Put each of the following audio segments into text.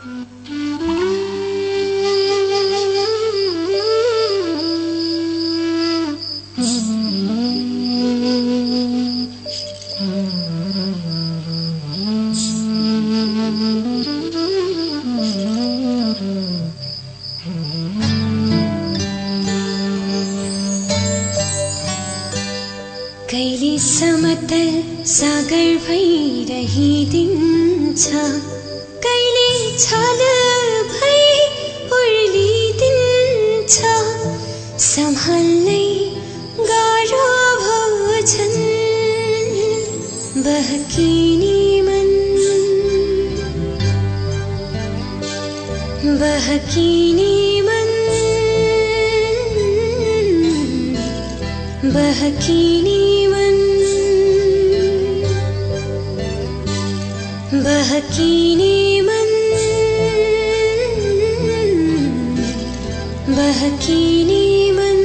कहिले समतल सागर भइरहिदिन्छ, कहिले छल भई उर्लिदिन्छ, सम्हाल्नै गाह्रो भोजन बहकिने मन, बहकिने मन, बहकिने बहकिने मन, बहकिने मन।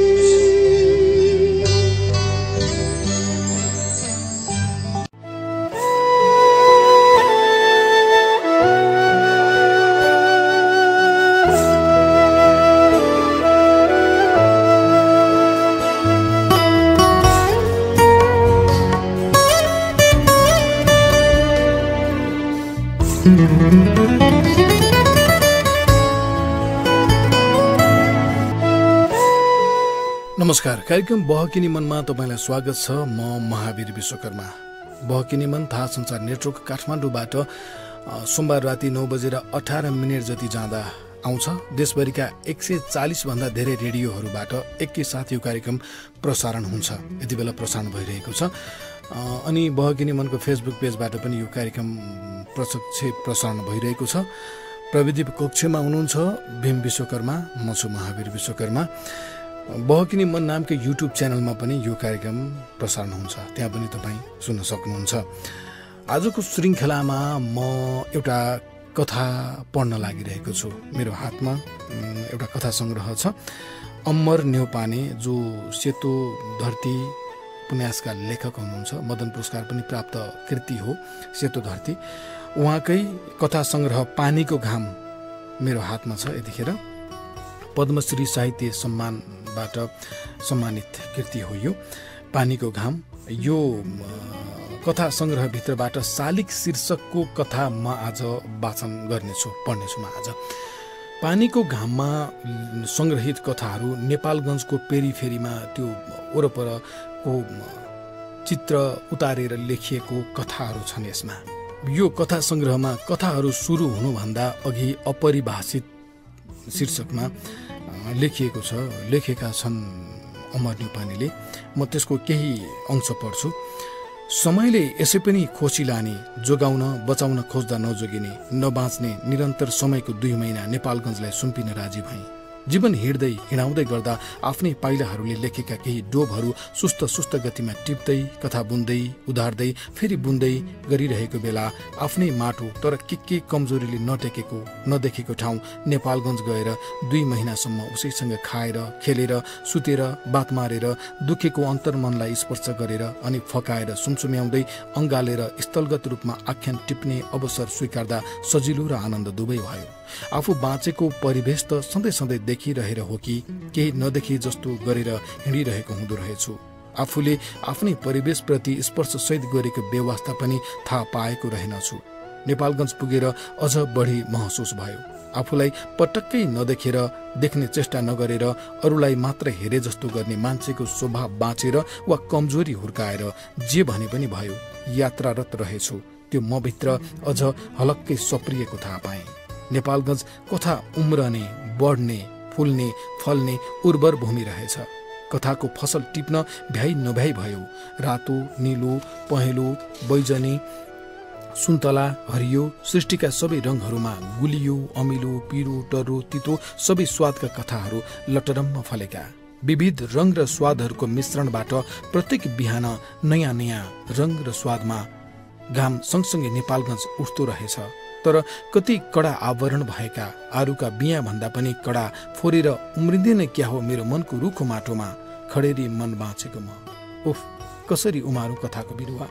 नमस्कार, कार्यक्रम बहकिने मनमा तपाईलाई स्वागत छ। म महावीर विश्वकर्मा। बहकिने मन थाहा संचार नेटवर्क काठमाडौँबाट सोमबार राति 9:18 जति जाँदा आउँछ। देशभरिका 140 भन्दा धेरै रेडियोहरूबाट एकैसाथ यो कार्यक्रम प्रसारण हुन्छ। यति बेला प्रसारण भइरहेको छ। अनि बहकिने मनको फेसबुक पेजबाट पनि यो कार्यक्रम प्रत्यक्ष प्रसारण भइरहेको छ। प्रविधि कक्षमा हुनुहुन्छ भीम विश्वकर्मा, म छु महावीर विश्वकर्मा। बहकिने मन नामको युट्युब च्यानलमा पनि यो कार्यक्रम प्रसारण हुन्छ, त्यहाँ पनि तपाईँ सुन्न सक्नुहुन्छ। आजको श्रृङ्खलामा म एउटा कथा पढ्न लागिरहेको छु। मेरो हातमा एउटा कथा सङ्ग्रह छ। अमर न्यौपाने, जो सेतो धरती उपन्यासका लेखक हुनुहुन्छ, मदन पुरस्कार पनि प्राप्त कृति हो सेतो धरती। उहाँकै कथा सङ्ग्रह पानीको घाम मेरो हातमा छ यतिखेर। पद्मश्री साहित्य सम्मानबाट सम्मानित कृति हो यो पानीको घाम। यो कथा सङ्ग्रहभित्रबाट शालिक शीर्षकको कथा म आज वाचन गर्नेछु, पढ्नेछु म आज। पानीको घाममा सङ्ग्रहित कथाहरू नेपालगञ्जको पेरिफेरीमा त्यो वरपरको चित्र उतारेर लेखिएको कथाहरू छन्। यसमा यो कथा सङ्ग्रहमा कथाहरू सुरु हुनुभन्दा अघि अपरिभाषित शीर्षकमा लेखिएको छ, लेखेका छन् अमर न्यौपानेले। म त्यसको केही अंश पढ्छु। समयले यसै पनि खोसी लाने, जोगाउन बचाउन खोज्दा नजोगिने, नबाँच्ने निरन्तर समयको 2 महिना नेपालगञ्जलाई सुम्पिन राजी भए। जीवन हिँडाउँदै गर्दा आफ्नै पाइलाहरूले लेखेका केही डोबहरू सुस्त सुस्त गतिमा टिप्दै, कथा बुन्दै उधार्दै फेरि बुन्दै गरिरहेको बेला आफ्नै माटो तर के कमजोरीले नदेखेको ठाउँ नेपालगञ्ज गएर 2 महिनासम्म उसैसँग खाएर, खेलेर, सुतेर, बात मारेर, दुखेको अन्तर्मनलाई स्पर्श गरेर अनि फकाएर, सुमसुम्याउँदै, अङ्गालेर स्थलगत रूपमा आख्यान टिप्ने अवसर स्वीकार्दा सजिलो र आनन्द दुवै भयो। आफू बाँचेको परिवेश त सधैँ देखिरहेर हो कि केही नदेखि जस्तो गरेर हिँडिरहेको हुँदो रहेछु। आफूले आफ्नै परिवेशप्रति स्पर्शसहित गरेको व्यवस्था पनि थाहा पाएको रहेनछु। नेपालगञ्ज पुगेर अझ बढी महसुस भयो। आफूलाई पटक्कै नदेखेर, देख्ने चेष्टा नगरेर अरूलाई मात्र हेरे जस्तो गर्ने मान्छेको स्वभाव बाँचेर वा कमजोरी हुर्काएर जे भने पनि भयो, यात्रारत रहेछु। त्यो मभित्र अझ हलक्कै सप्रिएको थाहा पाएँ। नेपालगञ्ज कथा उम्रने, बढ्ने, फुल्ने, फल्ने उर्वर भूमि रहेछ। कथाको फसल टिप्न भ्याइ नभ्याइ भयो। रातो, नीलो, पहेँलो, बैजनी, सुन्तला, हरियो, सृष्टिका सबै रङहरूमा गुलियो, अमिलो, पिरो, टर्रो, तितो सबै स्वादका कथाहरू लटरम्म फलेका। विविध रङ र स्वादहरूको मिश्रणबाट प्रत्येक बिहान नयाँ नयाँ रङ र स्वादमा घाम सँगसँगै नेपालगञ्ज उठ्दो रहेछ। तर कति कडा आवरण भएका आरुका बिया भन्दा पनि कडा फोरेर उम्रिँदैन क्या हो मेरो मनको रुखो माटोमा खडेरी मन बाँचेको म। उफ, कसरी उमारौं कथाको बिरुवा।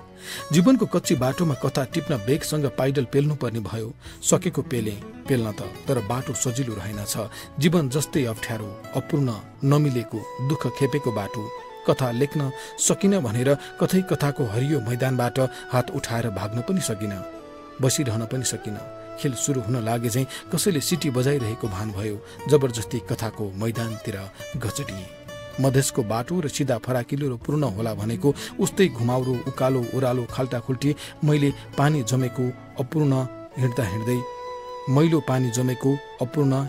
जीवनको कच्ची बाटोमा कथा टिप्न बेगसँग पाइडल पेल्नुपर्ने भयो। सकेको पेल्न त, तर बाटो सजिलो रहेनछ। जीवन जस्तै अप्ठ्यारो, अपूर्ण, नमिलेको, दुःख खेपेको बाटो। कथा लेख्न सकिन भनेर कतै कथाको हरियो मैदानबाट हात उठाएर भाग्न पनि सकिन, बसिरहन पनि सकिन। खेल सुरु हुन लागे चाहिँ कसैले सिटी बजाइरहेको भान भयो। जबरजस्ती कथाको मैदानतिर घचटिए। मधेसको बाटो र सिधा फराकिलो र पूर्ण होला भनेको उस्तै घुमाउरो, उकालो, ओह्रालो, खाल्टाखुल्टी, मैलो पानी जमेको अपूर्ण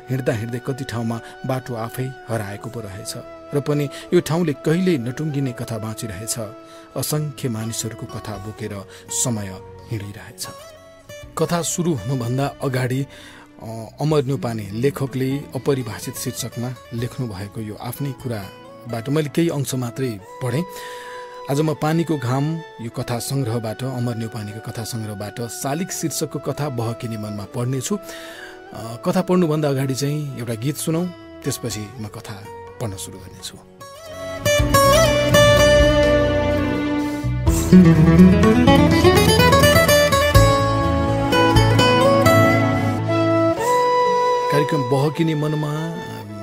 हिँड्दा कति ठाउँमा बाटो आफै हराएको पो रहेछ। र पनि यो ठाउँले कहिल्यै नटुङ्गिने कथा बाँचिरहेछ। असंख्य मानिसहरूको कथा बोकेर समय हिँडिरहेछ। कथा सुरु हुनुभन्दा अगाडि अमर न्यौपाने लेखकले अपरिभाषित शीर्षकमा लेख्नु भएको यो आफ्नै कुराबाट मैले केही अंश मात्रै पढेँ। आज म पानीको घाम यो कथा संग्रहबाट, अमर न्यौपानेको कथा संग्रहबाट शालिक शीर्षकको कथा बहकिनी मनमा पढ्नेछु। कथा पढ्नुभन्दा अगाडि चाहिँ एउटा गीत सुनौं, त्यसपछि म कथा पढ्न सुरु गर्नेछु। कार्यक्रम बहकिने मनमा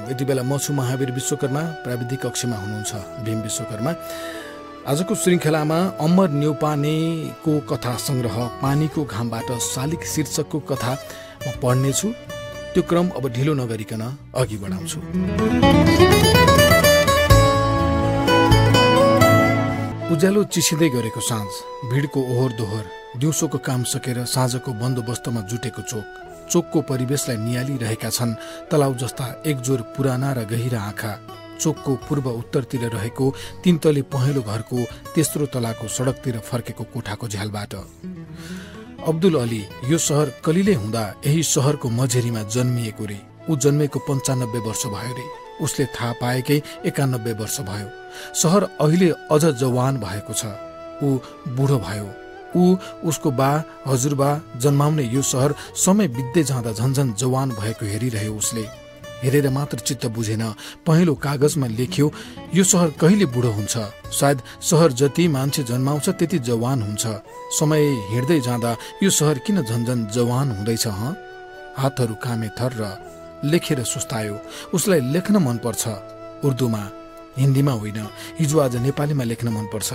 यति बेला म छु महावीर विश्वकर्मा, प्राविधिक कक्षमा हुनुहुन्छ भीम विश्वकर्मा। आजको श्रृङ्खलामा अमर न्यौपानेको कथा संग्रह पानीको घामबाट शालिक शीर्षकको कथा म पढ्नेछु। त्यो क्रम अब ढिलो नगरिकन अघि बढाउँछु। उज्यालो चिसिँदै गरेको साँझ, भिडको ओहोर दोहोर, दिउँसोको काम सकेर साँझको बन्दोबस्तमा जुटेको चोकको परिवेशलाई नियालिरहेका छन् तलाउ जस्ता एकजोर पुराना र गहिरा आँखा। चोकको पूर्व उत्तरतिर रहेको 3 तले पहेँलो घरको तेस्रो तलाको सडकतिर फर्केको कोठाको झ्यालबाट। अब्दुल अली यो सहर कलिले हुँदा यही सहरको मझेरीमा जन्मिएको रे। ऊ जन्मेको 95 वर्ष भयो रे। उसले थाहा पाएकै 91 वर्ष भयो। सहर अहिले अझ जवान भएको छ। ऊ बुढो भयो। उसको बा हजुरबा जन्माउने यो सहर समय बित्दै जाँदा झन्झन जवान भएको हेरिरह्यो। उसले हेरेर मात्र चित्त बुझेन। पहेँलो कागजमा लेख्यो यो सहर कहिले बुढो हुन्छ। सायद सहर जति मान्छे जन्माउँछ त्यति जवान हुन्छ। समय हिँड्दै जाँदा यो सहर किन झन्झन जवान हुँदैछ? हातहरू कामे थर र लेखेर सुस्तायो। उसलाई लेख्न मनपर्छ, उर्दूमा, हिन्दीमा होइन। हिजो आज नेपालीमा लेख्न मनपर्छ,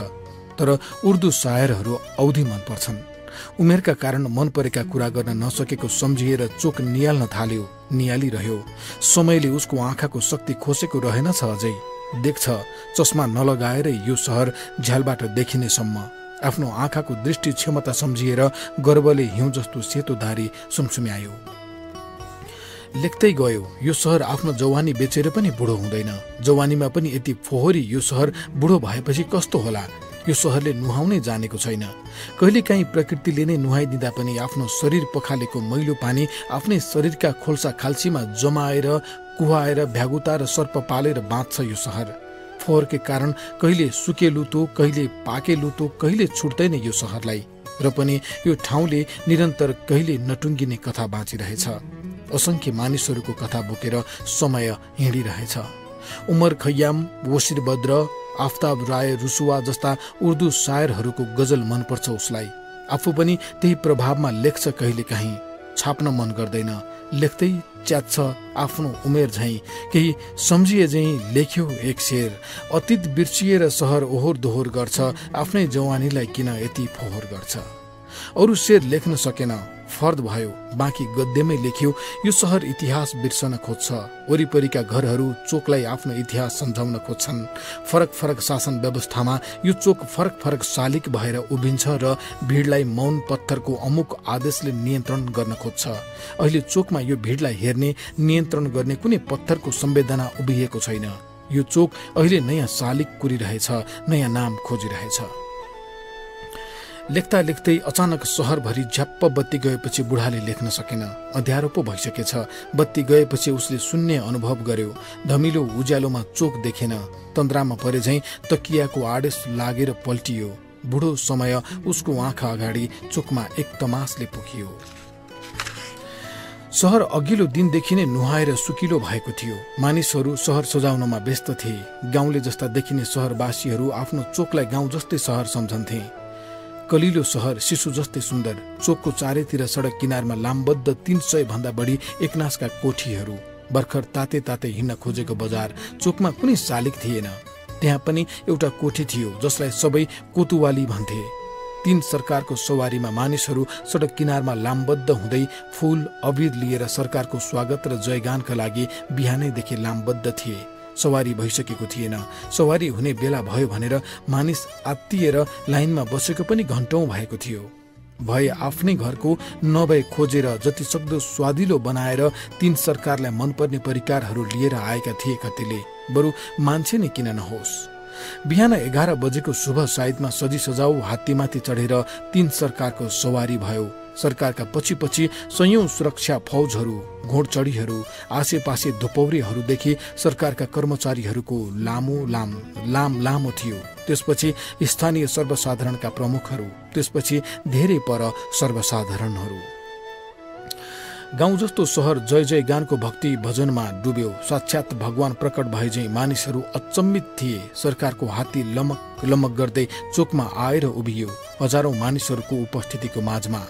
तर उर्दू शायरहरू औधी मनपर्छन्। उमेरका कारण मन परेका कुरा गर्न नसकेको सम्झिएर चोक नियाल्न थाल्यो। नियालिरह्यो। समयले उसको आँखाको शक्ति खोसेको रहेनछ अझै। देख्छ चस्मा नलगाएरै यो सहर झ्यालबाट देखिनेसम्म। आफ्नो आँखाको दृष्टि क्षमता सम्झिएर गर्वले हिउँ जस्तो सेतो दारी सुमसुम्यायो। लेख्दै गयो यो सहर आफ्नो जवानी बेचेर पनि बुढो हुँदैन। जवानीमा पनि यति फोहोरी यो सहर बुढो भएपछि कस्तो होला? यो सहरले नुहाउनै जानेको छैन। कहिलेकाहीँ प्रकृतिले नै नुहाइदिँदा पनि आफ्नो शरीर पखालेको मैलो पानी आफ्नै शरीरका खोल्सा खाल्सीमा जमाएर कुहाएर भ्यागुता र सर्प पालेर बाँच्छ यो सहर। फोहोरकै कारण कहिले सुके लुतो, कहिले पाके लुतो, कहिले छुट्दैन यो सहरलाई। र पनि यो ठाउँले निरन्तर कहिले नटुङ्गिने कथा बाँचिरहेछ। असंख्य मानिसहरूको कथा बोकेर समय हिँडिरहेछ। उमर खय्याम, वसिर बद्र, आफ्ताब राय रुसुवा जस्ता उर्दू शायरहरूको गजल मनपर्छ उसलाई। आफू पनि त्यही प्रभावमा लेख्छ। कहिलेकाहीँ छाप्न मन गर्दैन, लेख्दै च्यात्छ आफ्नो उमेर झैँ। केही सम्झिए झैँ लेख्यो एक शेर। अतीत बिर्सिएर सहर ओहोर दोहोर गर्छ, आफ्नै जवानीलाई किन यति फोहोर गर्छ। अरू शेर लेख्न सकेन, फर्द भयो, बाँकी गद्यमै लेख्यो। यो सहर इतिहास बिर्सन खोज्छ। वरिपरिका घरहरू चोकलाई आफ्नो इतिहास सम्झाउन खोज्छन्। फरक फरक शासन व्यवस्थामा यो चोक फरक फरक शालिक भएर उभिन्छ र भिडलाई मौन पत्थरको अमुक आदेशले नियन्त्रण गर्न खोज्छ। अहिले चोकमा यो भिडलाई हेर्ने, नियन्त्रण गर्ने कुनै पत्थरको संवेदना उभिएको छैन। यो चोक अहिले नयाँ शालिक कुरिरहेछ, नयाँ नाम खोजिरहेछ। लेख्दा लेख्दै अचानक सहरभरि झ्याप्प बत्ती गएपछि बुढाले लेख्न सकेन। अँध्यारो पो भइसकेछ। बत्ती गएपछि उसले शून्य अनुभव गर्यो। धमिलो उज्यालोमा चोक देखेन। तन्द्रामा परे झैँ तकियाको आडेस लागेर पल्टियो। बुढो समय उसको आँखा अगाडि चोकमा एक तमासले पुगियो। सहर अघिल्लो दिनदेखि नै नुहाएर सुकिलो भएको थियो। मानिसहरू सहर सजाउनमा व्यस्त थिए। गाउँले जस्ता देखिने सहरवासीहरू आफ्नो चोकलाई गाउँ जस्तै सहर सम्झन्थे। कलिलो सहर शिशु जस्तै सुन्दर। चोकको चारैतिर सडक किनारमा लामबद्ध 300 भन्दा बढी एकनासका कोठीहरू। भर्खर ताते ताते हिँड्न खोजेको बजार। चोकमा कुनै शालिग थिएन। त्यहाँ पनि एउटा कोठी थियो जसलाई सबै कोतुवाली भन्थे। 3 सरकारको सवारीमा मानिसहरू सडक किनारमा लामबद्ध हुँदै फूल अबिर लिएर सरकारको स्वागत र जयगानका लागि बिहानैदेखि लामबद्ध थिए। सवारी भइसकेको थिएन। सवारी हुने बेला भयो भनेर मानिस आत्तिएर लाइनमा बसेको पनि घण्टौं भएको थियो। भए आफ्नै घरको नभए खोजेर जति सक्दो स्वादिलो बनाएर 3 सरकारलाई मनपर्ने परिकारहरू लिएर आएका थिए कतिले। बरु मान्छे नै किन नहोस्। बिहान 11 बजेको शुभ साइदमा सजी सजाउ हात्तीमाथि चढेर 3 सरकारको सवारी भयो। सरकारका पछि पछि सयौं सुरक्षा फौजहरू, घोडचढीहरू, आसेपासे धुपौरीहरूदेखि सरकारका कर्मचारीहरूको लामो थियो। त्यसपछि स्थानीय सर्वसाधारणका प्रमुखहरू, त्यसपछि धेरै पर सर्वसाधारणहरू। गाउँ जस्तो सहर जय जय गानको भक्ति भजनमा डुब्यो। साक्षात भगवान प्रकट भए झैं मानिसहरू अचम्मित थिए। सरकारको हात्ती लमक लमक गर्दै चोकमा आएर उभियो। हजारौं मानिसहरूको उपस्थितिको माझमा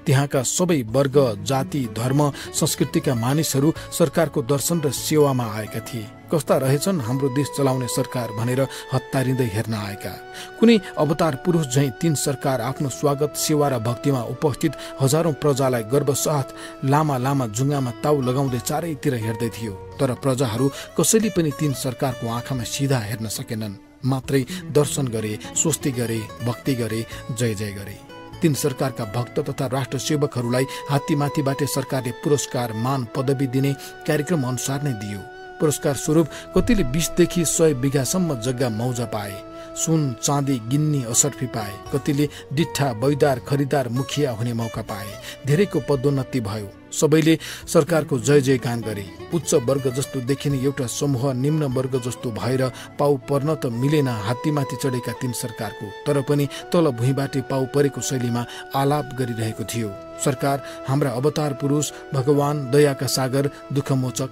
त्यहाँका सबै वर्ग, जाति, धर्म, संस्कृतिका मानिसहरू सरकारको दर्शन र सेवामा आएका थिए। कस्ता रहेछन् हाम्रो देश चलाउने सरकार भनेर हत्तारिँदै हेर्न आएका। कुनै अवतार पुरुष झैं 3 सरकार आफ्नो स्वागत, सेवा र भक्तिमा उपस्थित हजारौं प्रजालाई गर्वसाथ लामा लामा जुङ्गामा ताउ लगाउँदै चारैतिर हेर्दै थियो। तर प्रजाहरू कसैले पनि 3 सरकारको आँखामा सिधा हेर्न सकेनन्। मात्रै दर्शन गरे, स्वस्ति गरे, भक्ति गरे, जय जय गरे। 3 सरकारका भक्त तथा राष्ट्र सेवकहरूलाई हात्तीमाथिबाट सरकारले पुरस्कार, मान, पदवी दिने कार्यक्रम अनुसार नै दियो। पुरस्कार स्वरूप कतिले 20 देखि 100 बिघासम्म जग्गा मौजा पाए। सुन, चाँदी, गिन्नी, असर्फी पाए। कतिले डिठा, बैदार, खरिदार, मुखिया हुने मौका पाए। धेरैको पदोन्नति भयो। सबैले सरकारको जय जयगान गरे। उच्च वर्ग जस्तो देखिने एउटा समूह निम्न वर्ग जस्तो भएर पाउ पर्न त मिलेन हात्तीमाथि चढेका 3 सरकारको। तर पनि तल भुइँबाटै पाउ परेको शैलीमा आलाप गरिरहेको थियो। सरकार हाम्रा अवतार पुरुष, भगवान, दयाका सागर, दुःखमोचक।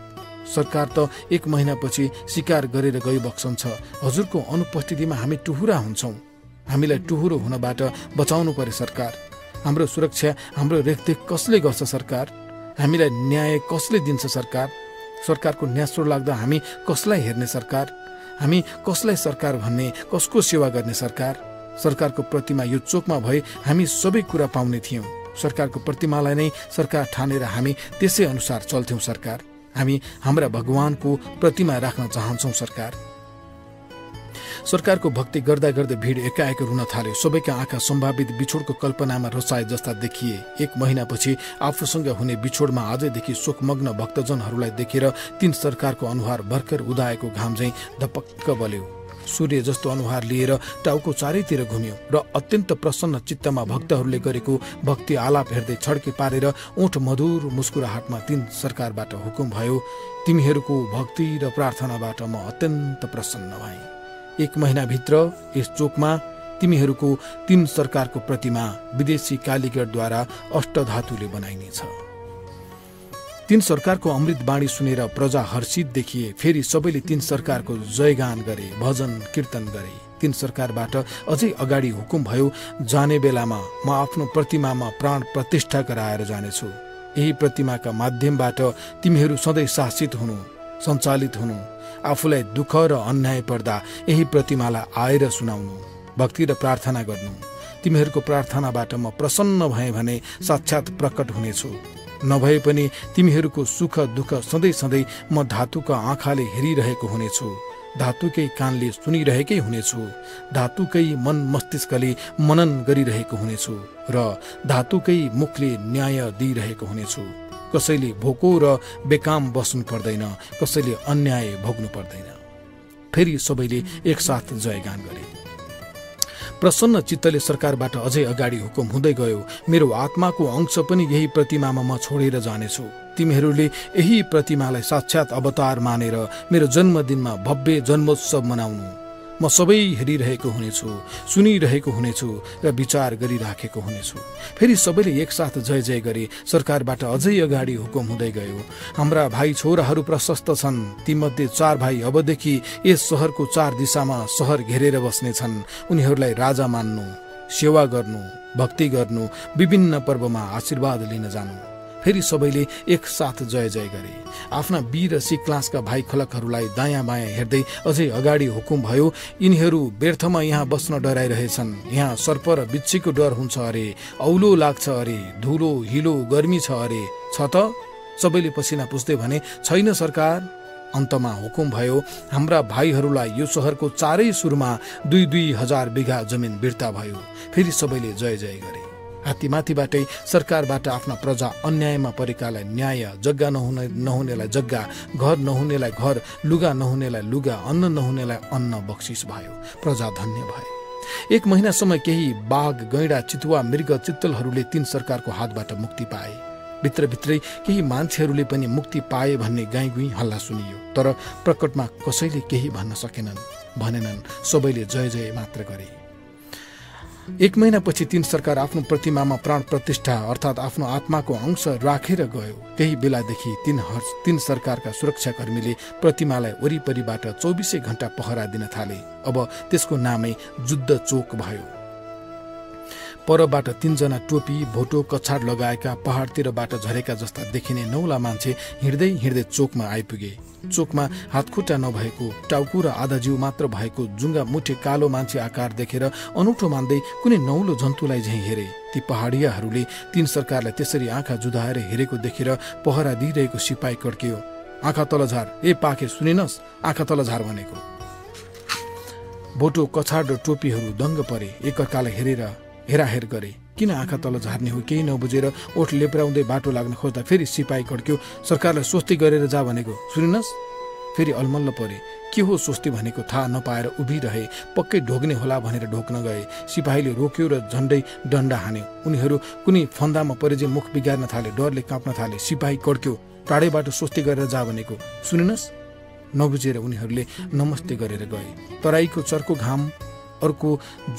सरकार त 1 महिनापछि शिकार गरेर गई बक्सन्छ। हजुरको अनुपस्थितिमा हामी टुहुरा हुन्छौं। हामीलाई टुहुरो हुनबाट बचाउनु पर्यो सरकार। हाम्रो सुरक्षा, हाम्रो रेखदेख कसले गर्छ सरकार? हामीलाई न्याय कसले दिन्छ सरकार? सरकारको न्यास्रो लाग्दा हामी कसलाई हेर्ने सरकार? हामी कसलाई सरकार भन्ने, कसको सेवा गर्ने सरकार? सरकारको प्रतिमा यो चोकमा भए हामी सबै कुरा पाउने थियौं। सरकारको प्रतिमालाई नै सरकार ठानेर हामी त्यसै अनुसार चल्थ्यौं सरकार। हामी हाम्रा भगवानको प्रतिमा राख्न चाहन्छौं सरकार। सरकारको भक्ति गर्दा गर्दै भीड एकाएक रुन थाल्यो। सबैका आँखा सम्भावित बिछोडको कल्पनामा रसाए जस्ता देखिए। 1 महिनापछि आफूसँग हुने बिछोडमा आजैदेखि शोकमग्न भक्तजनहरूलाई देखेर 3 सरकारको अनुहार भर्खर उदाएको घाम झैं धपक्क बल्यो। सूर्य जस्तो अनुहार लिएर टाउको चारैतिर घुम्यो र अत्यन्त प्रसन्न चित्तमा भक्तहरूले गरेको भक्ति आलाप हेर्दै छड्के पारेर ओठ मधुर मुस्कुराहटमा 3 सरकारबाट हुकुम भयो, तिमीहरूको भक्ति र प्रार्थनाबाट म अत्यन्त प्रसन्न भएँ। 1 महिनाभित्र यस चोकमा तिमीहरूको 3 सरकारको प्रतिमा विदेशी कालीगरद्वारा अष्टधातुले बनाइनेछ। 3 सरकारको अमृत बाणी सुनेर प्रजा हर्षित देखिए। फेरि सबैले 3 सरकारको जयगान गरे, भजन कीर्तन गरे। 3 सरकारबाट अझै अगाडि हुकुम भयो, जाने बेलामा म आफ्नो प्रतिमामा प्राण प्रतिष्ठा गराएर जानेछु। यही प्रतिमाका माध्यमबाट तिमीहरू सधैँ शासित हुनु, सञ्चालित हुनु। आफूलाई दुःख र अन्याय पर्दा यही प्रतिमालाई आएर सुनाउनु, भक्ति र प्रार्थना गर्नु। तिमीहरूको प्रार्थनाबाट म प्रसन्न भएँ भने साक्षात प्रकट हुनेछु। नभए पनि तिमीहरूको सुख दुःख सधैँ सधैँ म धातुका आँखाले हेरिरहेको हुनेछु, धातुकै कानले सुनिरहेकै हुनेछु, धातुकै मन मस्तिष्कले मनन गरिरहेको हुनेछु र धातुकै मुखले न्याय दिइरहेको हुनेछु। कसैले भोको र बेकाम बस्नु पर्दैन, कसैले अन्याय भोग्नु पर्दैन। फेरि सबैले एकसाथ जयगान गरे। प्रसन्न चित्तले सरकारबाट अझै अगाडि हुकुम हुँदै गयो, मेरो आत्माको अंश पनि यही प्रतिमामा म छोडेर जानेछु। तिमीहरूले यही प्रतिमालाई साक्षात अवतार मानेर मेरो जन्मदिनमा भव्य जन्मोत्सव मनाउनु। म सबै हेरिरहेको हुनेछु, सुनिरहेको हुनेछु र विचार गरिराखेको हुनेछु। फेरि सबैले एकसाथ जय जय गरे। सरकारबाट अझै अगाडि हुकुम हुँदै गयो, हाम्रा भाइ छोराहरू प्रशस्त छन्, तीमध्ये 4 भाइ अबदेखि यस सहरको 4 दिशामा सहर घेरेर बस्नेछन्। उनीहरूलाई राजा मान्नु, सेवा गर्नु, भक्ति गर्नु, विभिन्न पर्वमा आशीर्वाद लिन जानु। फेरि सबैले एकसाथ जय जय गरे। आफ्ना बी र सी क्लासका भाइ खलकहरूलाई दायाँ बायाँ हेर्दै अझै अगाडि हुकुम भयो, यिनीहरू व्यर्थमा यहाँ बस्न डराइरहेछन्। यहाँ सर्प र बिच्छीको डर हुन्छ अरे, औलो लाग्छ अरे, धुलो हिलो गर्मी छ अरे। छ त? सबैले पसिना पुस्दै भने, छैन सरकार। अन्तमा हुकुम भयो, हाम्रा भाइहरूलाई यो सहरको 4 सुरमा 2-2 हजार बिघा जमिन बिर्ता भयो। फेरि सबैले जय जय गरे। हात्तीमाथिबाटै सरकारबाट आफ्ना प्रजा अन्यायमा परेकालाई न्याय, जग्गा नहुनेलाई जग्गा, घर नहुनेलाई घर, लुगा नहुनेलाई लुगा, अन्न नहुनेलाई अन्न बक्सिस भयो। प्रजा धन्य भए। 1 महिनासम्म केही बाघ, गैंडा, चितुवा, मृग, चित्तलहरूले 3 सरकारको हातबाट मुक्ति पाए। भित्रभित्रै केही मान्छेहरूले पनि मुक्ति पाए भन्ने गाईगुई हल्ला सुनियो, तर प्रकटमा कसैले केही भन्न भनेनन्। सबैले जय जय मात्र गरे। 1 महिनापछि 3 सरकार आफ्नो प्रतिमामा प्राण प्रतिष्ठा अर्थात् आफ्नो आत्माको अंश राखेर गयो। त्यही बेलादेखि 3 सरकारका सुरक्षाकर्मीले प्रतिमालाई वरिपरिबाट 24 घण्टा पहरा दिन थाले। अब त्यसको नामै जुद्ध चोक भयो। परबाट 3 जना टोपी, भोटो, कछाड लगाएका पहाडतिरबाट झरेका जस्ता देखिने 9 मान्छे हिँड्दै हिँड्दै चोकमा आइपुगे। चोकमा हातखुट्टा नभएको, टाउको र आधा जिउ मात्र भएको जुङ्गा मुठे कालो मान्छे आकार देखेर अनौठो मान्दै कुनै नौलो जन्तुलाई झैं हेरे। ती पहाडियाहरूले 3 सरकारलाई त्यसरी आँखा जुधाएर हेरेको देखेर पहरा दिइरहेको सिपाही कड्कियो, आँखा तल झार, ए पाखे सुनिनस्, आँखा तल झार भनेको। भोटो, कछाड र टोपीहरू दङ्ग परे, एकअर्कालाई हेराहेर गरे। किन आँखा तल झार्ने हो केही नबुझेर ओठ लेप्राउँदै बाटो लाग्न खोज्दा फेरि सिपाही कड्क्यो, सरकारलाई स्वस्ति गरेर जा भनेको सुनिनस्। फेरि अलमल्ल परे, के हो स्वस्ति भनेको थाहा नपाएर उभिरहे। पक्कै ढोग्ने होला भनेर ढोक्न गए। सिपाहीले रोक्यो र झन्डै डन्डा हान्यो। उनीहरू कुनै फन्दामा परेजे मुख बिगार्न थाले, डरले काँप्न थाले। सिपाही कड्क्यो, टाढैबाट स्वस्ति गरेर जा भनेको सुनिनस्। नबुझेर उनीहरूले नमस्ते गरेर गए। तराईको चर्को घाम, अर्को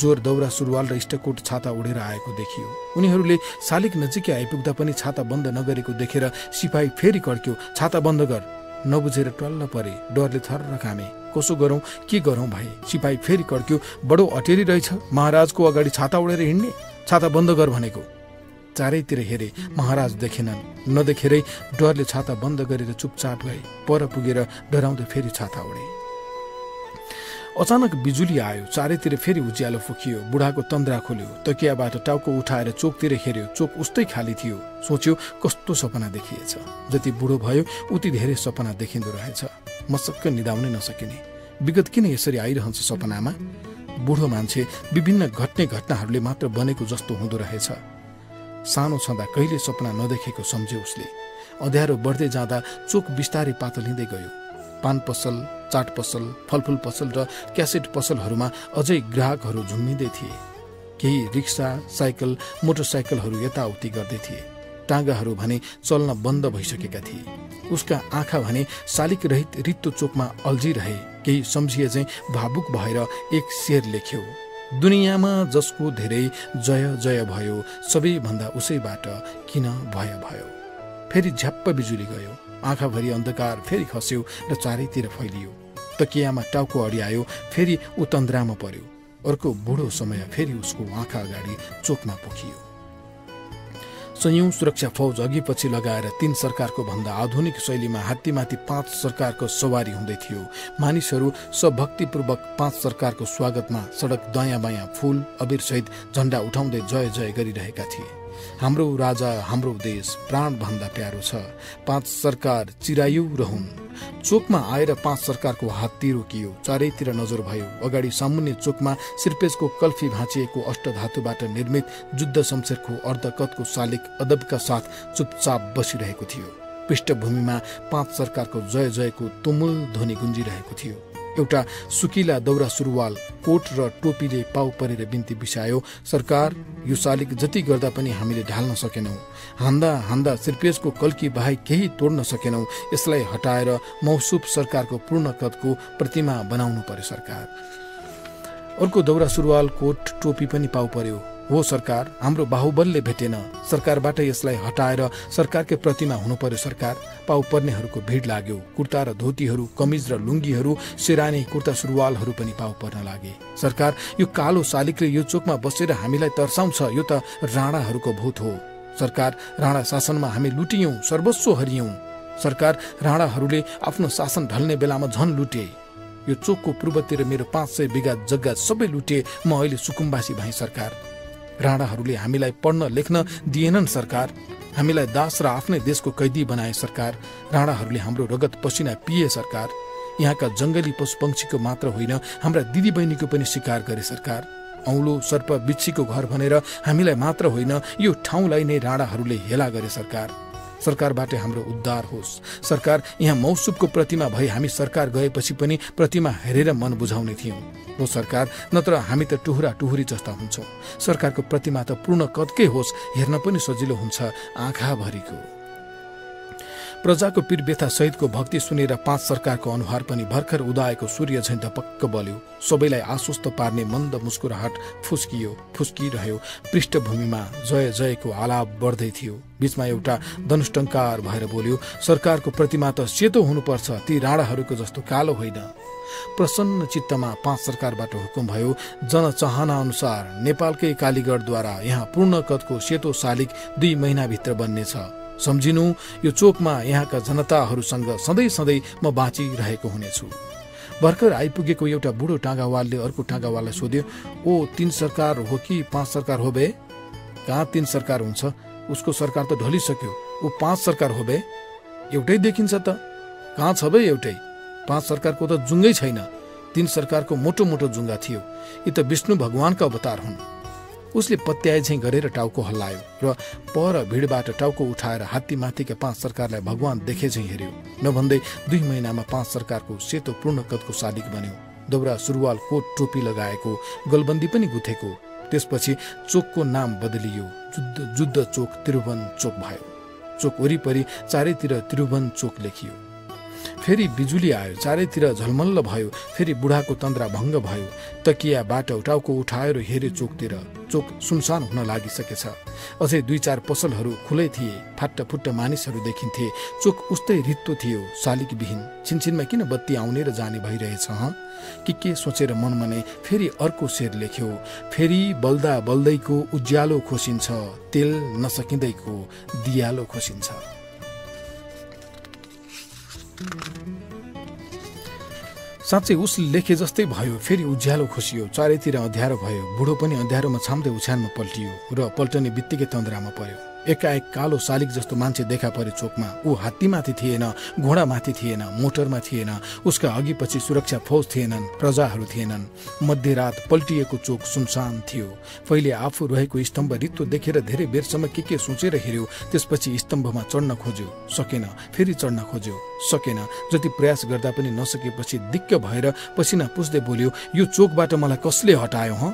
जोर दौरा सुरुवाल र इष्टकोट छाता उडेर आएको देखियो। उनीहरूले शालिग नजिकै आइपुग्दा पनि छाता बन्द नगरेको देखेर सिपाही फेरि कड्क्यो, छाता बन्द गर। नबुझेर टल्ल परे, डरले थर्र कामे। कसो गरौँ, के गरौँ भाइ। सिपाही फेरि कड्क्यो, बडो अटेरी रहेछ, महाराजको अगाडि छाता उडेर हिँड्ने, छाता बन्द गर भनेको। चारैतिर हेरे, महाराज देखेनन्। नदेखेरै डरले छाता बन्द गरेर चुपचाप गए। पर पुगेर डराउँदै फेरि छाता उडे। अचानक बिजुली आयो। चारैतिर फेरि उज्यालो फुकियो। बुढाको तन्द्रा खोल्यो। तकियाबाट टाउको उठाएर चोकतिर हेर्यो। चोक उस्तै खाली थियो। सोच्यो, कस्तो सपना देखिएछ। जति बुढो भयो उति धेरै सपना देखिँदो रहेछ। मसक्क निदाउनै नसकिने। विगत किन यसरी आइरहन्छ सपनामा? बुढो मान्छे विभिन्न घट्ने घटनाहरूले मात्र बनेको जस्तो हुँदो रहेछ। सानो छँदा कहिले सपना नदेखेको सम्झ्यो उसले। अँध्यारो बढ्दै जाँदा चोक बिस्तारै पातलिँदै गयो। पान पसल, चाट पसल, फलफुल पसल र क्यासेट पसलहरूमा अझै ग्राहकहरू झुम्मिँदै थिए। केही रिक्सा, साइकल, मोटरसाइकलहरू यताउति गर्दै थिए। टाँगाहरू भने चल्न बन्द भइसकेका थिए। उसका आँखा भने शालिक रहित रित्तो चोकमा अल्झिरहे। केही सम्झिए चाहिँ भावुक भएर एक शेर लेख्यो, दुनियाँमा जसको धेरै जय जय भयो, सबैभन्दा उसैबाट किन भय भयो। फेरि झ्याप्प बिजुली गयो। आँखाभरि अन्धकार फेरि खस्यो र चारैतिर फैलियो। तकियामा टाउको अडियायो। फेरि ऊ तन्द्रामा पर्यो। अर्को बुढो समय फेरि उसको आँखा अगाडि चोकमा पोखियो। संयौं सुरक्षा फौज अघि पछि लगाएर 3 सरकारको भन्दा आधुनिक शैलीमा हात्तीमाथि 5 सरकारको सवारी हुँदै थियो। मानिसहरू सभक्तिपूर्वक 5 सरकारको स्वागतमा सडक दायाँ बायाँ फूल अबिर सहित झण्डा उठाउँदै जय जय गरिरहेका थिए। हाम्रो राजा, हाम्रो देश प्राण भन्दा प्यारो छ, 5 सरकार चिरायु रहन्। चोकमा आएर 5 सरकारको हात्ती रोकियो। चारैतिर नजर भयो। अगाडि सामुन्ने चोकमा सिर्पेजको कल्फी भाँचिएको अष्टधातुबाट निर्मित जुद्ध शमशेरको अर्धकतको शालिक अदबका साथ चुपचाप बसिरहेको थियो। पृष्ठभूमिमा 5 सरकारको जय जयको तुमुल ध्वनि गुन्जिरहेको थियो। एउटा सुकिला दौरा सुरुवाल, कोट र टोपीले पाउ परेर बिन्ती बिसायो, सरकार, यो शालिक जति गर्दा पनि हामीले ढाल्न सकेनौं। हान्दा हान्दा सिर्पेजको कल्की बाहेक केही तोड्न सकेनौं। यसलाई हटाएर मौसुफ सरकारको पूर्ण कदको प्रतिमा बनाउनु पर्यो सरकार। अर्को दौरा सुरुवाल कोट टोपी पनि पाउ पर्यो। हो सरकार, हाम्रो बाहुबलले भेटेन। सरकारबाट यसलाई हटाएर सरकारकै प्रतिमा हुनु पर्यो। सरकार पाउ पर्नेहरूको भिड लाग्यो। कुर्ता र धोतीहरू, कमिज र लुङ्गीहरू, शेरानी कुर्ता सुरुवालहरू पनि पाउ पर्न लागे। सरकार, यो कालो शालिगले यो चोकमा बसेर हामीलाई तर्साउँछ। यो त राणाहरूको भूत हो। सरकार, राणा शासनमा हामी लुटियौं, सर्वस्व हरियौं। सरकार, राणाहरूले आफ्नो शासन ढल्ने बेलामा झन लुटे। यो चोकको पूर्वतिर मेरो 500 बिघा जग्गा सबै लुटे। म अहिले सुकुम्बासी भएँ। सरकार, राणाहरूले हामीलाई पढ्न लेख्न दिएनन्। सरकार, हामीलाई दास र आफ्नै देशको कैदी बनाए। सरकार, राणाहरूले हाम्रो रगत पसिना पिए। सरकार, यहाँका जंगली पशु पंक्षीको मात्र होइन, हाम्रा दिदी बहिनीको पनि शिकार गरे। सरकार, औलो सर्प बिच्छीको घर भनेर हामीलाई मात्र होइन, यो ठाउँलाई नै राणाहरूले हेला गरे। सरकार, सरकारबाट हाम्रो उद्धार होस्। सरकार, यहाँ मौसुबको प्रतिमा भई हामी सरकार गएपछि पनि प्रतिमा हेरेर मन बुझाउने थियौं। हो सरकार, नत्र हामी त टुहुरा टुहुरी जस्ता हुन्छौं। सरकारको प्रतिमा त पूर्ण कदकै होस्, हेर्न पनि सजिलो हुन्छ, आँखा भरिको। प्रजाको पीर व्यथा सहितको भक्ति सुनेर 5 सरकारको अनुहार पनि भर्खर उदाएको सूर्य झैं धपक्क बल्यो। सबैलाई आश्वस्त पार्ने मन्द मुस्कुराहट फुस्किरह्यो। पृष्ठभूमिमा जय जयको आलाप बढ्दै थियो। बीचमा एउटा धनुष्टंकार भएर बोल्यो, सरकारको प्रतिमा त सेतो हुनुपर्छ, ती राणाहरूको जस्तो कालो होइन। प्रसन्न चित्तमा 5 सरकारबाट हुकुम भयो, जनचाहना अनुसार नेपालकै कालीगढद्वारा यहाँ पूर्ण कदको सेतो शालिग 2 महिनाभित्र बन्नेछ। सम्झिनु, यो चोकमा यहाँका जनताहरूसँग सधैँ सधैँ म बाँचिरहेको हुनेछु। भर्खर आइपुगेको एउटा बुढो टाँगावालले अर्को टाँगावाललाई सोध्यो, ओ 3 सरकार हो कि 5 सरकार हो बे? कहाँ 3 सरकार हुन्छ? उसको सरकार त ढलिसक्यो। ऊ 5 सरकार हो बे? एउटै देखिन्छ त। कहाँ छ बे एउटै? 5 सरकारको त जुङ्गै छैन। 3 सरकारको मोटो मोटो जुङ्गा थियो। यी त विष्णु भगवानका अवतार हुन्। उसले पत्याए झैं गरेर टाउको हल्लायो र पर भिडबाट टाउको उठाएर हात्तीमाथिका 5 सरकारलाई भगवान देखे झैं हेर्यो। नभन्दै 2 महिनामा 5 सरकारको सेतो पूर्ण कदको शालिग बन्यो। दौरा सुरुवाल कोट टोपी लगाएको, गलबन्दी पनि गुथेको। त्यसपछि चोकको नाम बदलियो, जुद्ध चोक त्रिभुवन चोक भयो। चोक वरिपरि चारैतिर त्रिभुवन चोक लेखियो। फेरि बिजुली आयो, चारैतिर झलमल्ल भयो। फेरि बुढाको तन्द्रा भङ्ग भयो। तकियाबाट टाउको उठाएर हेरे चोकतिर। चोक सुनसान हुन लागिसकेछ। अझै 2-4 पसलहरू खुलै थिए। फाट्टाफुट्टा मानिसहरू देखिन्थे। चोक उस्तै रित्तो थियो, शालिगविहीन। छिनछिनमा किन बत्ती आउने र जाने भइरहेछ? के सोचेर मनमा नै फेरि अर्को शेर लेख्यो, फेरि बल्दा बल्दैको उज्यालो खोसिन्छ, तेल नसकिँदैको दियालो खोसिन्छ। साँच्चै उस लेखे जस्तै भयो। फेरि उज्यालो खोसियो, चारैतिर अँध्यारो भयो। बुढो पनि अँध्यारोमा छाम्दै उछ्यानमा पल्टियो र पल्टने बित्तिकै तन्द्रामा पर्यो। एकाएक कालो शालिग जस्तो मान्छे देखा पर्यो चोकमा। ऊ हात्तीमाथि थिएन, घोडामाथि थिएन, मोटरमा थिएन। उसका अघिपछि सुरक्षा फौज थिएनन्, प्रजाहरू थिएनन्। मध्यरात पल्टिएको चोक सुनसान थियो। पहिले आफू रहेको स्तम्भ रित्तो देखेर धेरै बेरसम्म के सोचेर हेर्यो। त्यसपछि स्तम्भमा चढ्न खोज्यो, सकेन। फेरि चढ्न खोज्यो, सकेन। जति प्रयास गर्दा पनि नसकेपछि दिक्क भएर पसिना पुस्दै बोल्यो, यो चोकबाट मलाई कसले हटायो?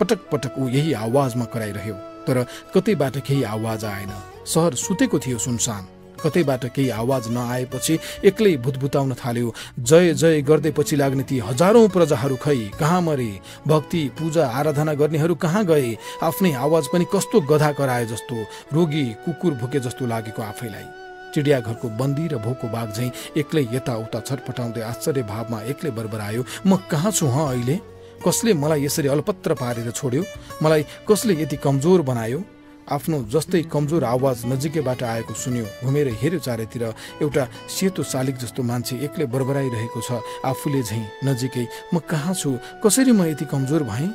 पटक पटक ऊ यही आवाजमा कराइरह्यो। तर कतैबाट केही आवाज आएन। शहर सुतेको थियो, सुनसान। कतैबाट केही आवाज नआएपछि एक्लै भुतभुताउन थाल्यो। जय जय गर्दै पछि लाग्ने ती हजारौं प्रजाहरू खै कहाँ मरे? भक्ति पूजा आराधना गर्नेहरू कहाँ गए? आफ्नै आवाज पनि कस्तो गधा कराए जस्तो, रोगी कुकुर भुके जस्तो लागेको आफैलाई। चिडियाघरको बन्दी र भोको बाघ झैं एक्लै यताउता छटपटाउँदै आश्चर्य भावमा एक्लै बरबरायो, म कहाँ छु अहिले? कसले मलाई यसरी अलपत्र पारेर छोड्यो? मलाई कसले यति कमजोर बनायो? आफ्नो जस्तै कमजोर आवाज नजिकैबाट आएको सुन्यो। घुमेर हेर्यो चारैतिर। एउटा सेतो शालिग जस्तो मान्छे एक्लै बरबराइरहेको छ, आफूले झैं नजिकै। म कहाँ छु? कसरी म यति कमजोर भएँ?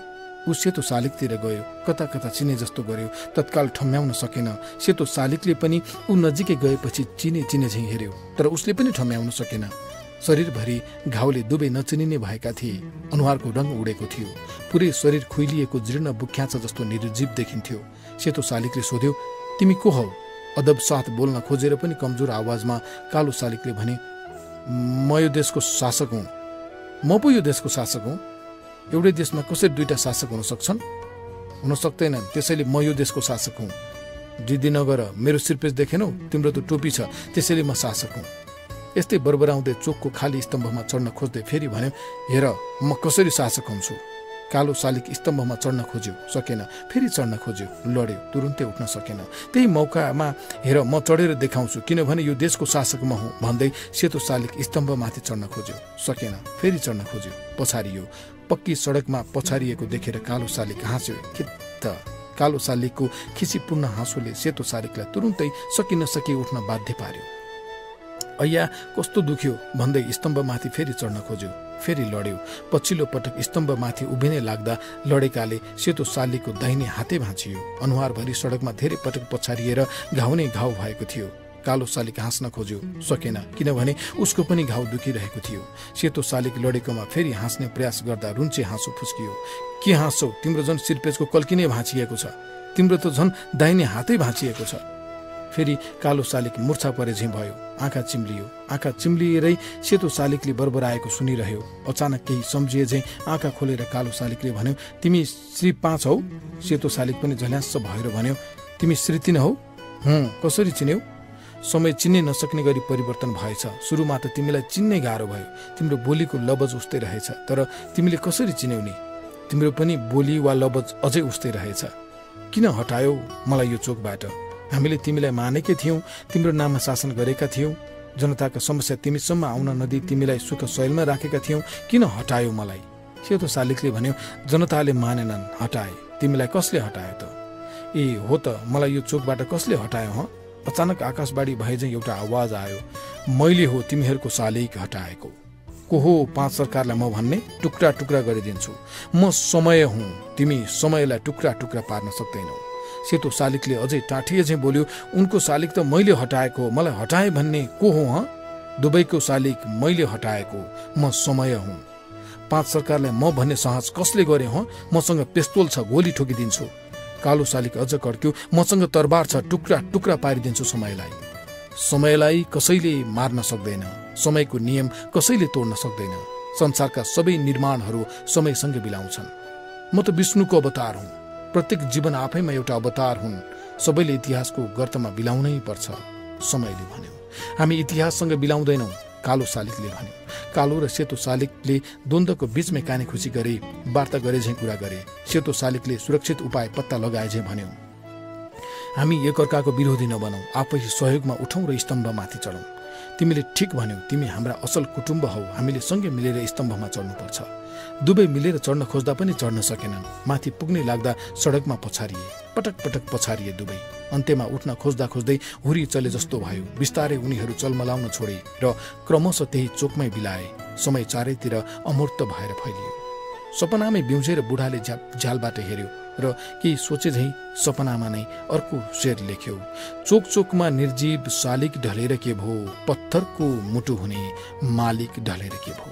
ऊ सेतो शालिगतिर गयो। कता कता चिने जस्तो गर्यो। तत्काल ठम्म्याउन सकेन। सेतो शालिगले पनि ऊ नजिकै गएपछि चिने झैं हेर्यो, तर उसले पनि ठम्म्याउन सकेन। शरीरभरि घाउले दुवै नचिनिने भएका थिए। अनुहारको रङ उडेको थियो। पुरै शरीर खुइलिएको जीर्ण बुख्याचा जस्तो निर्जीव देखिन्थ्यो। सेतो शालिगले सोध्यो, तिमी को हौ? अदब साथ बोल्न खोजेर पनि कमजोर आवाजमा कालो शालिगले भने, म यो देशको शासक हुँ। म पो यो देशको शासक हुँ? एउटै देशमा कसरी 2टा शासक हुन सक्छन्? हुन सक्दैनन्। त्यसैले म यो देशको शासक हुँ। जिद्दी नगर, मेरो सिरपेज देखेनौ? तिम्रो त टोपी छ, त्यसैले म शासक हुँ। यस्तै बरबराउँदै चोकको खाली स्तम्भमा चढ्न खोज्दै फेरि भन्यो, हेर म कसरी शासक हुन्छु। कालो शालिक स्तम्भमा चढ्न खोज्यो, सकेन। फेरि चढ्न खोज्यो, लड्यो, तुरुन्तै उठ्न सकेन। त्यही मौकामा हेर म चढेर देखाउँछु, किनभने यो देशको शासक म हुँ भन्दै सेतो शालिक स्तम्भमाथि चढ्न खोज्यो, सकेन। फेरि चढ्न खोज्यो, पछारियो। पक्की सडकमा पछारिएको देखेर कालो शालिक हाँस्यो। त कालो शालिकको खिसीपूर्ण हाँसोले सेतो शालिकलाई तुरुन्तै सकी नसकी उठ्न बाध्य पार्यो। अय्या कस्तो दुख्यो भन्दै स्तम्भमाथि फेरि चढ्न खोज्यो, फेरि लड्यो। पछिल्लो पटक स्तम्भमाथि उभिनै लाग्दा लडेकाले सेतो शालिकको दाहिने हातै भाँचियो। अनुहारभरि सडकमा धेरै पटक पछारिएर घाउ नै घाउ भएको थियो। कालो शालिक हाँस्न खोज्यो, सकेन, किनभने उसको पनि घाउ दुखिरहेको थियो। सेतो शालिक लडेकोमा फेरि हाँस्ने प्रयास गर्दा रुन्चे हाँसो फुस्कियो। के हाँस्छौ? तिम्रो झन् सिरपेजको कल्की नै भाँचिएको छ, तिम्रो त झन् दाहिने हातै भाँचिएको छ। फेरि कालो शालिक मूर्छा परे झैँ भयो, आँखा चिम्लियो। आँखा चिम्लिएरै सेतो शालिकले बरबराएको सुनिरह्यो। अचानक केही सम्झिए झैँ आँखा खोलेर कालो शालिकले भन्यो, तिमी श्री 5 हौ? सेतो शालिक पनि झल्यास्स भएर भन्यो, तिमी श्री 3 हौ? कसरी चिन्यौ? समय चिन्नै नसक्ने गरी परिवर्तन भएछ। सुरुमा त तिमीलाई चिन्नै गाह्रो भयो, तिम्रो बोलीको लवज उस्तै रहेछ, तर तिमीले कसरी चिन्यौ नि? तिम्रो पनि बोली वा लवज अझै उस्तै रहेछ। किन हटायौ मलाई यो चोकबाट? हामीले तिमीलाई मानेकै थियौँ, तिम्रो नाममा शासन गरेका थियौँ, जनताका समस्या तिमीसम्म आउन नदिई तिमीलाई सुख शैलमा राखेका थियौँ, किन हटायौ मलाई? सेतो शालिकले भन्यो, जनताले मानेनन्, हटाए। तिमीलाई कसले हटायो त? ए हो त, मलाई यो चोकबाट कसले हटायो ह? अचानक आकाशवाणी भए चाहिँ एउटा आवाज आयो, मैले हो तिमीहरूको शालिक हटाएको। को हो 5 सरकारलाई म भन्ने? टुक्रा टुक्रा गरिदिन्छु। म समय हुँ, तिमी समयलाई टुक्रा टुक्रा पार्न सक्दैनौ। सेतो शालिकले अझै टाठिए चाहिँ बोल्यो, उनको शालिक त मैले हटाएको, मलाई हटाए भन्ने को हो ह? दुबईको शालिक मैले हटाएको, म समय हुँ। 5 सरकारलाई म भन्ने साहस कसले गरे ह? मसँग पिस्तोल छ, गोली ठोकिदिन्छु। कालो शालिक अझ कड्क्यो, मसँग तरबार छ, टुक्रा टुक्रा पारिदिन्छु समयलाई। समयलाई कसैले मार्न सक्दैन, समयको नियम कसैले तोड्न सक्दैन। संसारका सबै निर्माणहरू समयसँग बिलाउँछन्। म त विष्णुको अवतार हुँ, प्रत्येक जीवन आफैमा एउटा अवतार हुन्, सबैले इतिहासको गर्तमा बिलाउनै पर्छ, समयले भन्यो। हामी इतिहाससँग बिलाउँदैनौँ, कालो शालिकले भन्यो। कालो र सेतो शालिकले द्वन्द्वको बीचमै काने खुसी गरे, वार्ता गरे झैँ कुरा गरे। सेतो शालिकले सुरक्षित उपाय पत्ता लगाए झैँ भन्यो, हामी एकअर्काको विरोधी नबनौँ, आफै सहयोगमा उठौँ र स्तम्भमाथि चढौँ। तिमीले ठिक भन्यौ, तिमी हाम्रा असल कुटुम्ब हौ, हामीले सँगै मिलेर स्तम्भमा चढ्नुपर्छ। दुवै मिलेर चढ्न खोज्दा पनि चढ्न सकेनन्। माथि पुग्नै लाग्दा सडकमा पछारिए, पटक पटक पछारिए दुवै। अन्त्यमा उठ्न खोज्दा खोज्दै हुरी चले जस्तो भयो। बिस्तारै उनीहरू चलमलाउन छोडे र क्रमशः त्यही चोकमै बिलाए। समय चारैतिर अमूर्त भएर फैलियो। सपनामै बिउजेर बुढाले झ्यालबाट हेर्यो र केही सोचे झैँ सपनामा नै अर्को शेर लेख्यो, चोक चोकमा निर्जीव शालिक ढलेर के भो, पत्थरको मुटु हुने मालिक ढलेर के भो।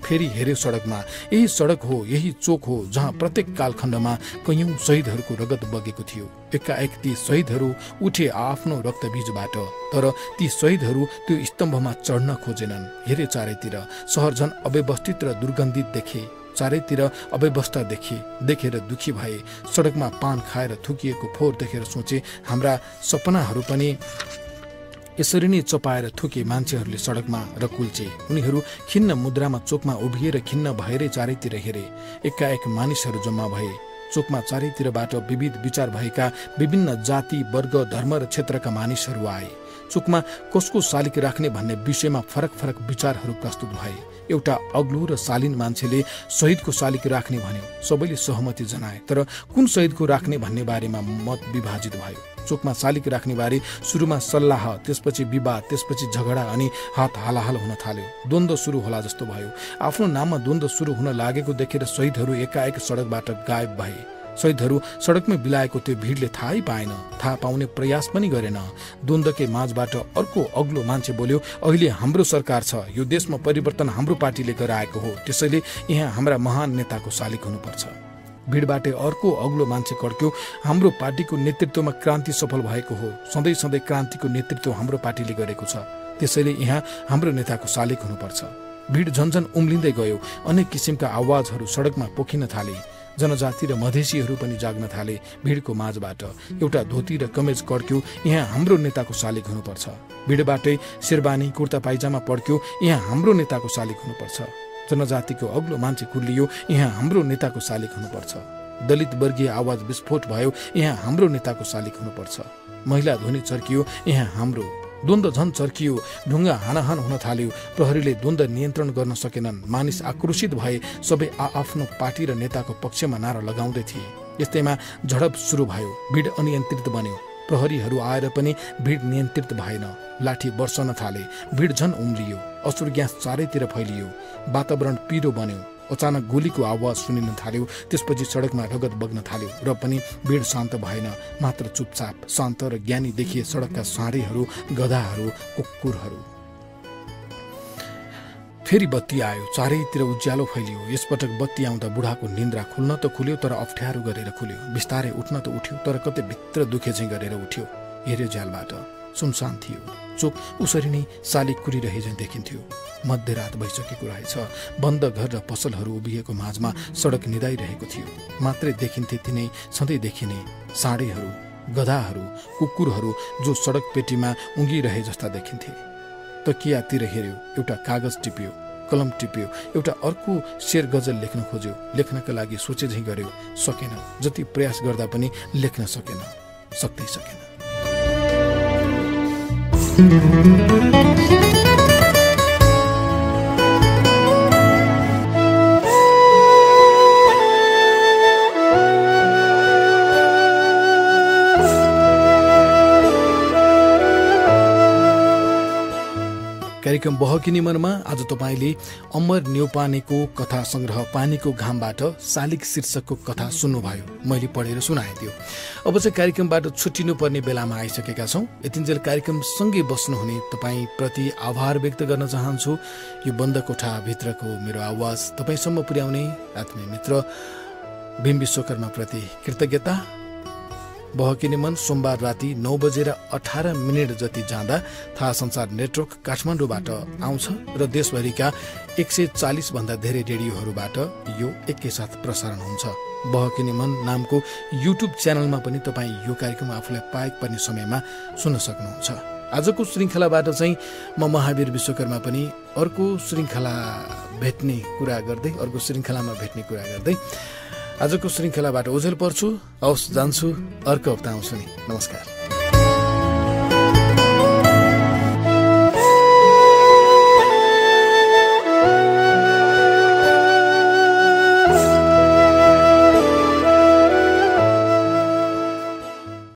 फेरि हेर्यो सडकमा, यही सडक हो, यही चोक हो जहाँ प्रत्येक कालखण्डमा कैयौं शहीदहरूको रगत बगेको थियो। एकाएक ती शहीदहरू उठे आफ्नो रक्तबीजबाट, तर ती शहीदहरू त्यो स्तम्भमा चढ्न खोजेनन्। हेरे चारैतिर, सहर झन् अव्यवस्थित र दुर्गन्धित देखे। चारैतिर अव्यवस्था देखेर दुखी भए। सडकमा पान खाएर थुकिएको फोहोर देखेर सोचे, हाम्रा सपनाहरू पनि यसरी नै चपाएर थुके मान्छेहरूले सडकमा र कुल्चे। उनीहरू खिन्न मुद्रामा चोकमा उभिएर खिन्न भएरै चारैतिर हेरे। एकाएक मानिसहरू जम्मा भए। चोकमा चारैतिरबाट विविध विचार भएका विभिन्न जाति, वर्ग, धर्म र क्षेत्रका मानिसहरू आए। चोकमा कसको शालिक राख्ने भन्ने विषयमा फरक फरक विचारहरू प्रस्तुत भए। एउटा अग्लो र शालीन मान्छेले शहीदको शालिक राख्ने भन्यो। सबैले सहमति जनाए, तर कुन शहीदको राख्ने भन्ने बारेमा मत विभाजित भयो। चोकमा शालिक राख्ने बारे सुरुमा सल्लाह, त्यसपछि विवाद, त्यसपछि झगडा अनि हात हालाहाल हुन थाल्यो। द्वन्द्व सुरु होला जस्तो भयो। आफ्नो नाममा द्वन्द्व सुरु हुन लागेको देखेर शहीदहरू एकाएक सडकबाट गायब भए। शहीदहरू सडकमै बिलाएको त्यो भिडले थाहै पाएन, थाहा पाउने प्रयास पनि गरेन। द्वन्द्वकै माझबाट अर्को अग्लो मान्छे बोल्यो, अहिले हाम्रो सरकार छ, यो देशमा परिवर्तन हाम्रो पार्टीले गराएको हो, त्यसैले यहाँ हाम्रा महान नेताको शालिक हुनुपर्छ। भिडबाटै अर्को अग्लो मान्छे कड्क्यो, हाम्रो पार्टीको नेतृत्वमा क्रान्ति सफल भएको हो, सधैँ सधैँ क्रान्तिको नेतृत्व हाम्रो पार्टीले गरेको छ, त्यसैले यहाँ हाम्रो नेताको शालिक हुनुपर्छ। भिड झन्झन उम्लिँदै गयो। अनेक किसिमका आवाजहरू सडकमा पोखिन थाले। जनजाति र मधेसीहरू पनि जाग्न थाले। भिडको माझबाट एउटा धोती र कमेज कड्क्यो, यहाँ हाम्रो नेताको शालिक हुनुपर्छ। भिडबाटै शेरबानी, कुर्ता पाइजामा पड्क्यो, यहाँ हाम्रो नेताको शालिक हुनुपर्छ। जनजातिको अग्लो मान्छे कुर्लियो, यहाँ हाम्रो नेताको शालिक हुनुपर्छ। दलित वर्गीय आवाज विस्फोट भयो, यहाँ हाम्रो नेताको शालिक हुनुपर्छ। महिला ध्वनि चर्कियो, यहाँ हाम्रो। द्वन्द्व झन चर्कियो, ढुङ्गा हानाहान हुन थाल्यो। प्रहरीले द्वन्द्व नियन्त्रण गर्न सकेनन्। मानिस आक्रोशित भए, सबै आफ्नो पार्टी र नेताको पक्षमा नारा लगाउँदै थिए। यस्तैमा झडप सुरु भयो, भिड अनियन्त्रित बन्यो। प्रहरीहरू आएर पनि भिड नियन्त्रित भएन। लाठी बर्सन थाले, भिड झन उम्रियो। असुर ग्यास चारैतिर फैलियो, वातावरण पिरो बन्यो। अचानक गोलीको आवाज सुनिन थाल्यो। त्यसपछि सडकमा रगत बग्न थाल्यो र पनि भिड शान्त भएन। मात्र चुपचाप शान्त र ज्ञानी देखिए सडकका साँढेहरू, गधाहरू, कुकुरहरू। फेरि बत्ती आयो, चारैतिर उज्यालो फैलियो। यसपटक बत्ती आउँदा बुढाको निन्द्रा खुल्न त खुल्यो, तर अप्ठ्यारो गरेर खुल्यो। बिस्तारै उठ्न त उठ्यो, तर कतै भित्र दुखे चाहिँ गरेर उठ्यो। हेऱ्यो झ्यालबाट, सुनसान थियो। चोक उसरी नै शालिक कुरिरहे झैँ देखिन्थ्यो। मध्यरात भइसकेको रहेछ। बन्द घर र पसलहरू उभिएको माझमा सडक निदाइरहेको थियो। मात्रै देखिन्थे तिनै सधैँ देखिने साँढेहरू, गधाहरू, कुकुरहरू जो सडक पेटीमा उङ्गिरहे जस्ता देखिन्थे। तकियातिर हेऱ्यो, एउटा कागज टिप्यो, कलम टिप्यो, एउटा अर्को शेर गजल लेख्न खोज्यो। लेख्नका लागि सोचे झैँ गर्यो, सकेन। जति प्रयास गर्दा पनि लेख्न सकेन, सक्दै सकेन। कार्यक्रम बहकिनी मनमा आज तपाईँले अमर न्यौपानेको कथा संग्रह पानीको घामबाट शालिक शीर्षकको कथा सुन्नुभयो। मैले पढेर सुनाइदियो। अब चाहिँ कार्यक्रमबाट छुट्टिनु पर्ने बेलामा आइसकेका छौँ। यतिन्जेल कार्यक्रम सँगै बस्नुहुने तपाईँप्रति आभार व्यक्त गर्न चाहन्छु। यो बन्द कोठाभित्रको मेरो आवाज तपाईँसम्म पुर्याउने आत्मीय मित्र भीम विश्वकर्मा प्रति कृतज्ञता। बहकिने मन सोमबार राति 9:18 जति जाँदा थाहा संचार नेटवर्क काठमाडौँबाट आउँछ र देशभरिका 140 भन्दा धेरै रेडियोहरूबाट यो एकैसाथ प्रसारण हुन्छ। बहकिने मन नामको युट्युब च्यानलमा पनि तपाईँ यो कार्यक्रम आफूलाई पाएको पर्ने समयमा सुन्न सक्नुहुन्छ। आजको श्रृङ्खलाबाट चाहिँ म महावीर विश्वकर्मा पनि अर्को श्रृङ्खलामा भेट्ने कुरा गर्दै आजको श्रृङ्खलाबाट ओझेल पर्छु। हवस्, जान्छु। अर्को हप्ता आउँछु नि। नमस्कार।